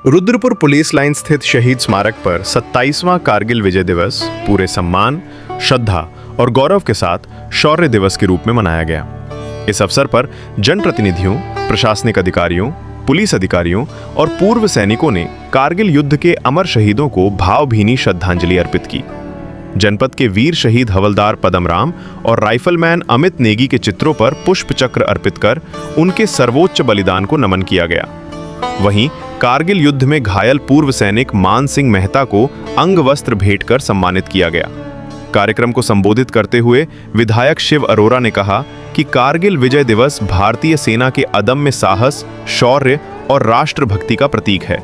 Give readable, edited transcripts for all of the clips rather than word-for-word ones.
Rudrapur police line स्थित शहीद स्मारक पर 27वां कारगिल विजय दिवस पूरे सम्मान, श्रद्धा और गौरव के साथ शौर्य दिवस के रूप में मनाया गया। इस अवसर पर जनप्रतिनिधियों, प्रशासनिक अधिकारियों, पुलिस अधिकारियों और पूर्व सैनिकों ने कारगिल युद्ध के अमर शहीदों को भावभीनी श्रद्धांजलि अर्पित की। जनपद के वीर शहीद हवलदार पदमराम और राइफलमैन अमित नेगी के चित्रों पर पुष्प चक्र अर्पित कर उनके सर्वोच्च बलिदान को नमन किया गया। वहीं कारगिल युद्ध में घायल पूर्व सैनिक मान सिंह मेहता को अंग वस्त्र भेंट कर सम्मानित किया गया। कार्यक्रम को संबोधित करते हुए विधायक शिव अरोरा ने कहा कि कारगिल विजय दिवस भारतीय सेना के अदम्य साहस, शौर्य और राष्ट्रभक्ति का प्रतीक है।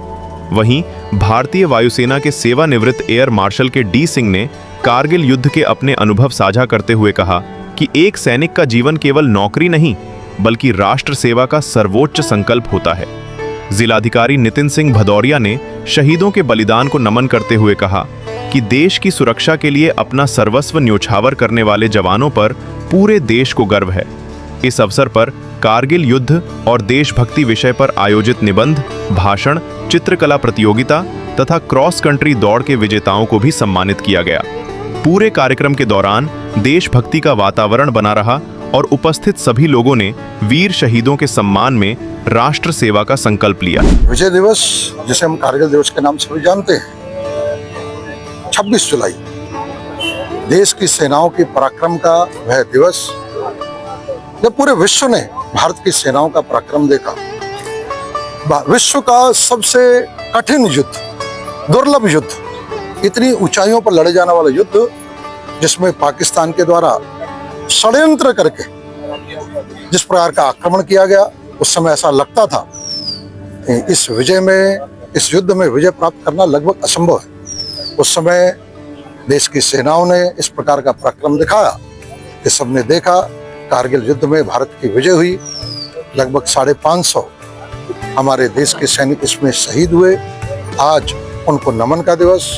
वहीं भारतीय वायुसेना के सेवानिवृत्त एयर मार्शल के डी सिंह ने कारगिल युद्ध के अपने अनुभव साझा करते हुए कहा कि एक सैनिक का जीवन केवल नौकरी नहीं, बल्कि राष्ट्र सेवा का सर्वोच्च संकल्प होता है। जिलाधिकारी नितिन सिंह भदौरिया ने शहीदों के बलिदान को नमन करते हुए कहा कि देश की सुरक्षा के लिए अपना सर्वस्व न्योछावर करने वाले जवानों पर पूरे देश को गर्व है। इस अवसर पर कारगिल युद्ध और देशभक्ति विषय पर आयोजित निबंध, भाषण, चित्रकला प्रतियोगिता तथा क्रॉस कंट्री दौड़ के विजेताओं को भी सम्मानित किया गया। पूरे कार्यक्रम के दौरान देशभक्ति का वातावरण बना रहा और उपस्थित सभी लोगों ने वीर शहीदों के सम्मान में राष्ट्र सेवा का संकल्प लिया। विजय दिवस, जिसे हम कारगिल दिवस के नाम से भी जानते हैं, 26 जुलाई देश की सेनाओं की पराक्रम का वह दिवस जब पूरे विश्व ने भारत की सेनाओं का पराक्रम देखा। विश्व का सबसे कठिन युद्ध, दुर्लभ युद्ध, इतनी ऊंचाइयों पर लड़े जाने वाला युद्ध, जिसमें पाकिस्तान के द्वारा षड्यंत्र करके जिस प्रकार का आक्रमण किया गया, उस समय ऐसा लगता था कि इस युद्ध में विजय प्राप्त करना लगभग असंभव है। उस समय देश की सेनाओं ने इस प्रकार का पराक्रम दिखाया कि सबने देखा। कारगिल युद्ध में भारत की विजय हुई। लगभग 550 हमारे देश के सैनिक इसमें शहीद हुए। आज उनको नमन का दिवस,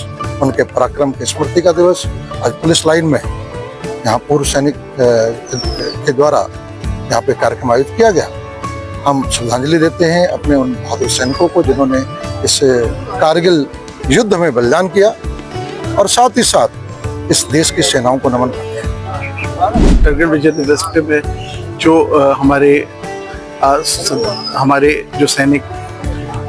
उनके पराक्रम की स्मृति का दिवस। आज पुलिस लाइन में यहाँ पूर्व सैनिक के द्वारा यहाँ पे कार्यक्रम आयोजित किया गया। हम श्रद्धांजलि देते हैं अपने उन बहादुर सैनिकों को जिन्होंने इस कारगिल युद्ध में बलिदान किया, और साथ ही साथ इस देश की सेनाओं को नमन करते हैं। कारगिल विजय दिवस पे जो हमारे जो सैनिक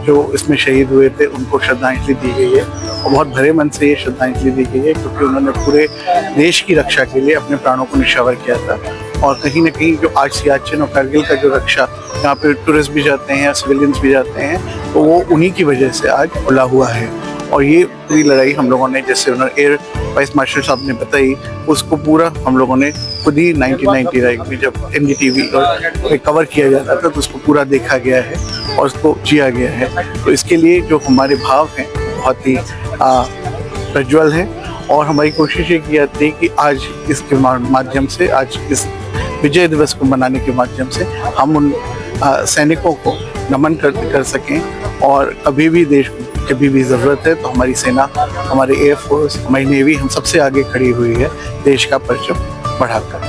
जो इसमें शहीद हुए थे, उनको श्रद्धांजलि दी गई है और बहुत भरे मन से ये श्रद्धांजलि दी गई है, क्योंकि उन्होंने पूरे देश की रक्षा के लिए अपने प्राणों को निछावर किया था। और कहीं ना कहीं जो आज सियाचिन और कारगिल का जो रक्षा, यहाँ पे टूरिस्ट भी जाते हैं, सिविलियंस भी जाते हैं, तो वो उन्हीं की वजह से आज खुला हुआ है। और ये पूरी लड़ाई हम लोगों ने, जैसे उन्होंने एयर वाइस मार्शल साहब ने बताई, उसको पूरा हम लोगों ने खुद ही 1999 में जब NDTV और कवर किया जाता था, तो उसको पूरा देखा गया है और उसको जिया गया है। तो इसके लिए जो हमारे भाव हैं बहुत ही प्रज्वल है, और हमारी कोशिश ये की जाती है कि आज इसके माध्यम से, आज इस विजय दिवस को मनाने के माध्यम से हम उन सैनिकों को नमन कर सकें, और कभी भी देश कभी भी ज़रूरत है तो हमारी सेना, हमारे एयरफोर्स, हमारी नेवी, हम सबसे आगे खड़ी हुई है देश का परचम बढ़ाकर।